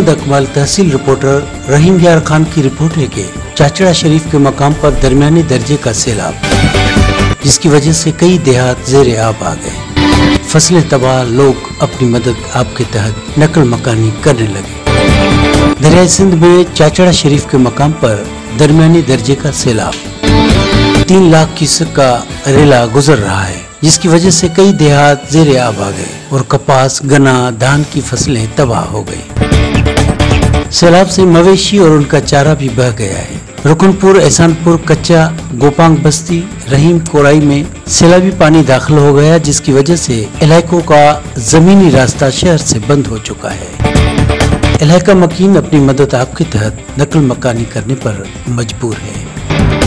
मोहम्मद अकमल तहसील reporter रहीम यार खान की report है कि चाचड़ा शरीफ के मकाम पर दरमियाने दर्जे का सैलाब, जिसकी वजह से कई देहात ज़ेरे आब आ गए। फसलें तबाह, लोग अपनी मदद आपके तहत नकल मकानी करने लगे। दरियाई सिंध में चाचड़ा शरीफ के मकाम पर दरमियाने दर्जे का सैलाब 3 लाख क्यूसेक का रेला गुजर रहा है, जिसकी वजह से कई देहात ज़ेरे आब आ गए और कपास, गन्ना, धान की फसलें तबाह हो गई। सैलाब से मवेशी और उनका चारा भी बह गया है। रुकनपुर, एहसानपुर, कच्चा, गोपांग बस्ती, रहीम कोराई में सैलाबी पानी दाखिल हो गया, जिसकी वजह से इलाकों का जमीनी रास्ता शहर से बंद हो चुका है। इलाका मकीन अपनी मदद आपके तहत नकल मकानी करने पर मजबूर है।